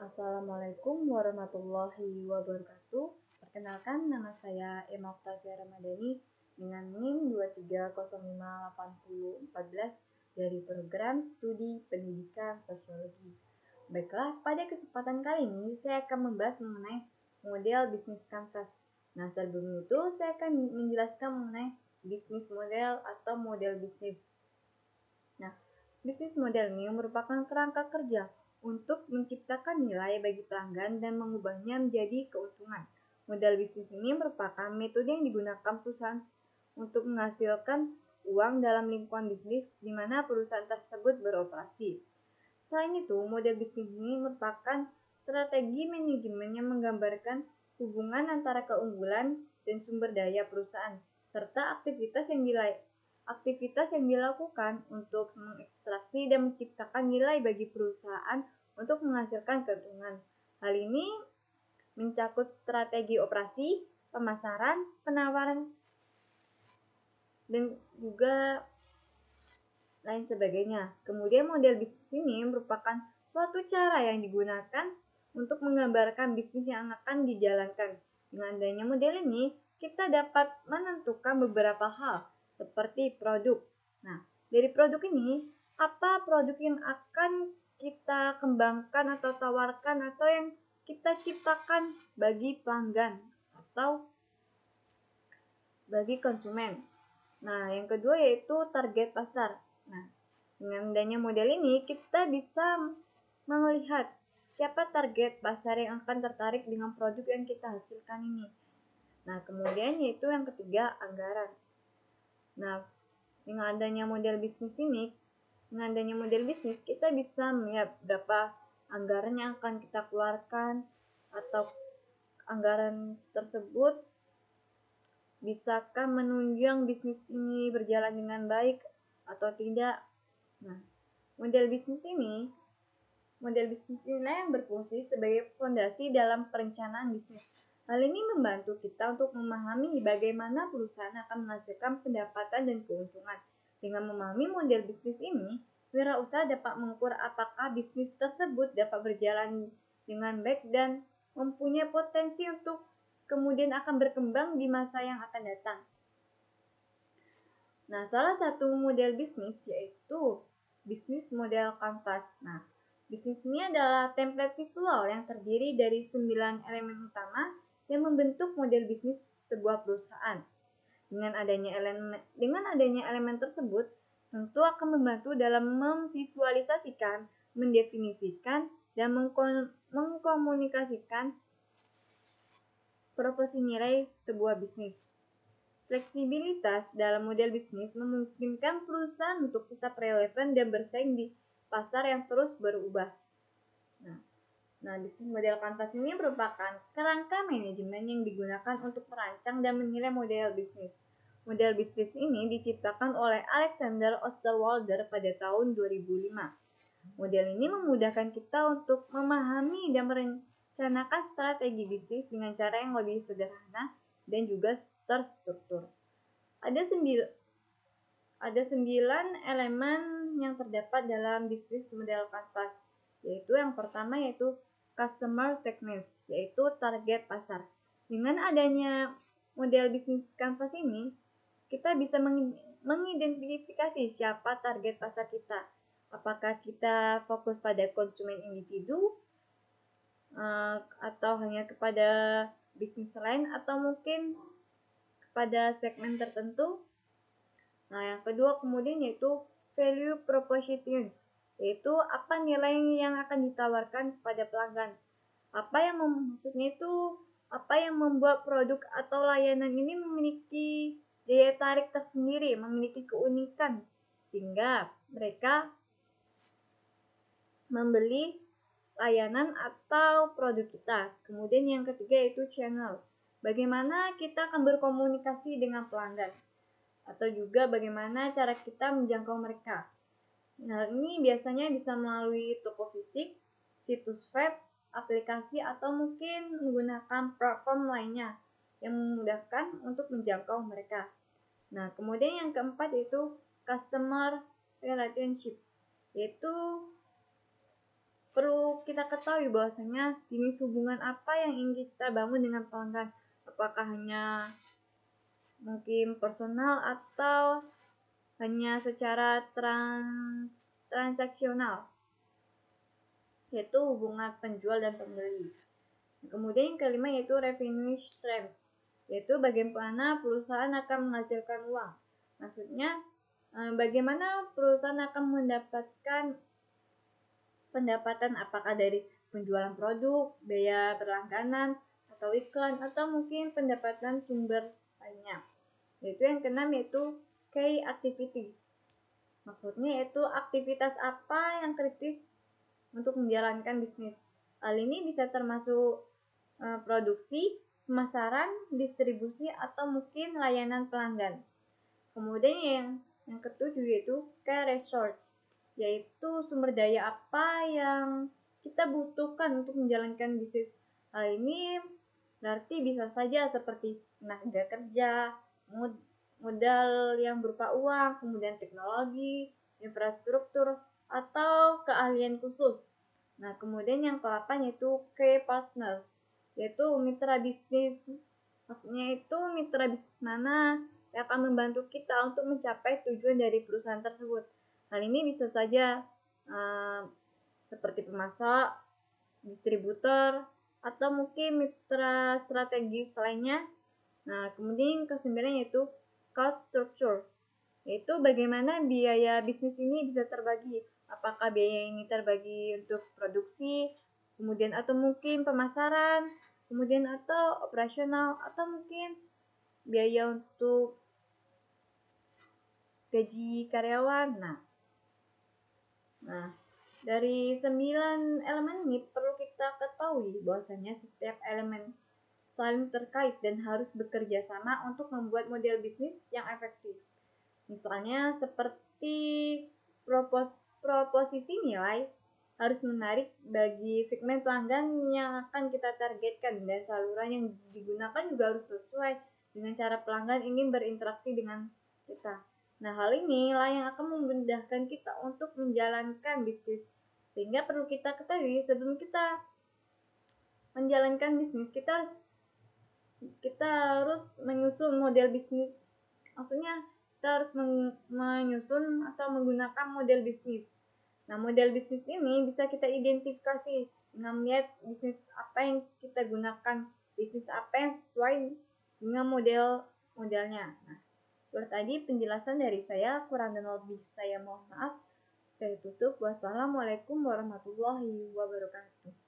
Assalamualaikum warahmatullahi wabarakatuh. Perkenalkan, nama saya Emma Octavia Ramadhani dengan NIM 2305814 dari program Studi Pendidikan Sosiologi. Baiklah, pada kesempatan kali ini saya akan membahas mengenai model bisnis kanvas. Nah, sebelum itu saya akan menjelaskan mengenai bisnis model atau model bisnis. Nah, bisnis model ini merupakan kerangka kerja untuk menciptakan nilai bagi pelanggan dan mengubahnya menjadi keuntungan. Model bisnis ini merupakan metode yang digunakan perusahaan untuk menghasilkan uang dalam lingkungan bisnis di mana perusahaan tersebut beroperasi. Selain itu, model bisnis ini merupakan strategi manajemen yang menggambarkan hubungan antara keunggulan dan sumber daya perusahaan, serta aktivitas yang dilakukan untuk mengekstraksi dan menciptakan nilai bagi perusahaan untuk menghasilkan keuntungan. Hal ini mencakup strategi operasi, pemasaran, penawaran, dan juga lain sebagainya. Kemudian model bisnis ini merupakan suatu cara yang digunakan untuk menggambarkan bisnis yang akan dijalankan. Dengan adanya model ini, kita dapat menentukan beberapa hal seperti produk. Nah, dari produk ini, apa produk yang akan kita kembangkan atau tawarkan atau yang kita ciptakan bagi pelanggan atau bagi konsumen. Nah, yang kedua yaitu target pasar. Nah, dengan adanya model ini, kita bisa melihat siapa target pasar yang akan tertarik dengan produk yang kita hasilkan ini. Nah, kemudian yaitu yang ketiga, anggaran. Nah, dengan adanya model bisnis kita bisa melihat berapa anggaran yang akan kita keluarkan atau anggaran tersebut bisakah menunjang bisnis ini berjalan dengan baik atau tidak. Nah, model bisnis inilah yang berfungsi sebagai fondasi dalam perencanaan bisnis. Hal ini membantu kita untuk memahami bagaimana perusahaan akan menghasilkan pendapatan dan keuntungan. Dengan memahami model bisnis ini, wirausaha dapat mengukur apakah bisnis tersebut dapat berjalan dengan baik dan mempunyai potensi untuk kemudian akan berkembang di masa yang akan datang. Nah, salah satu model bisnis yaitu bisnis model kanvas. Nah, bisnis ini adalah template visual yang terdiri dari 9 elemen utama yang membentuk model bisnis sebuah perusahaan. Dengan adanya elemen tersebut, tentu akan membantu dalam memvisualisasikan, mendefinisikan, dan mengkomunikasikan proporsi nilai sebuah bisnis. Fleksibilitas dalam model bisnis memungkinkan perusahaan untuk tetap relevan dan bersaing di pasar yang terus berubah. Nah, bisnis model kanvas ini merupakan kerangka manajemen yang digunakan untuk merancang dan menilai model bisnis. Model bisnis ini diciptakan oleh Alexander Osterwalder pada tahun 2005. Model ini memudahkan kita untuk memahami dan merencanakan strategi bisnis dengan cara yang lebih sederhana dan juga terstruktur. Ada 9 elemen yang terdapat dalam bisnis model kanvas, yaitu yang pertama yaitu customer segments, yaitu target pasar. Dengan adanya model bisnis kanvas ini, kita bisa mengidentifikasi siapa target pasar kita. Apakah kita fokus pada konsumen individu atau hanya kepada bisnis lain atau mungkin pada segmen tertentu. Nah, yang kedua kemudian yaitu value propositions, yaitu apa nilai yang akan ditawarkan kepada pelanggan. Maksudnya itu apa yang membuat produk atau layanan ini memiliki daya tarik tersendiri, memiliki keunikan sehingga mereka membeli layanan atau produk kita. Kemudian yang ketiga yaitu channel. Bagaimana kita akan berkomunikasi dengan pelanggan atau juga bagaimana cara kita menjangkau mereka. Nah, ini biasanya bisa melalui toko fisik, situs web, aplikasi atau mungkin menggunakan platform lainnya yang memudahkan untuk menjangkau mereka. Nah, kemudian yang keempat yaitu customer relationship, yaitu perlu kita ketahui bahwasanya jenis hubungan apa yang ingin kita bangun dengan pelanggan. Apakah hanya mungkin personal atau hanya secara transaksional, yaitu hubungan penjual dan pembeli. Kemudian yang kelima yaitu revenue streams, yaitu bagaimana perusahaan akan menghasilkan uang. Maksudnya, bagaimana perusahaan akan mendapatkan pendapatan, apakah dari penjualan produk, biaya berlangganan, atau iklan, atau mungkin pendapatan sumber lainnya. Yaitu yang keenam yaitu key activities. Maksudnya yaitu aktivitas apa yang kritis untuk menjalankan bisnis. Hal ini bisa termasuk produksi, pemasaran, distribusi, atau mungkin layanan pelanggan. Kemudian yang ketujuh yaitu key resource, yaitu sumber daya apa yang kita butuhkan untuk menjalankan bisnis. Hal ini berarti bisa saja seperti tenaga kerja, modal yang berupa uang, kemudian teknologi, infrastruktur, atau keahlian khusus. Nah, kemudian yang ke-8 yaitu key partners, yaitu mitra bisnis. Maksudnya itu mitra bisnis mana yang akan membantu kita untuk mencapai tujuan dari perusahaan tersebut. Hal ini bisa saja seperti pemasok, distributor, atau mungkin mitra strategis lainnya. Nah, kemudian ke-9 yaitu cost structure, yaitu bagaimana biaya bisnis ini bisa terbagi. Apakah biaya ini terbagi untuk produksi, kemudian atau mungkin pemasaran, kemudian atau operasional, atau mungkin biaya untuk gaji karyawan. Nah, dari 9 elemen ini perlu kita ketahui bahwasanya setiap elemen saling terkait dan harus bekerja sama untuk membuat model bisnis yang efektif. Misalnya seperti proposisi nilai harus menarik bagi segmen pelanggan yang akan kita targetkan, dan saluran yang digunakan juga harus sesuai dengan cara pelanggan ingin berinteraksi dengan kita. Nah, hal ini lah yang akan memudahkan kita untuk menjalankan bisnis. Sehingga perlu kita ketahui sebelum kita menjalankan bisnis, kita harus menyusun model bisnis. Maksudnya kita harus menyusun atau menggunakan model bisnis. Nah, model bisnis ini bisa kita identifikasi dengan melihat bisnis apa yang kita gunakan, bisnis apa yang sesuai dengan modelnya. Nah, seperti tadi penjelasan dari saya, kurang dan lebih saya mohon maaf. Saya tutup. Wassalamualaikum warahmatullahi wabarakatuh.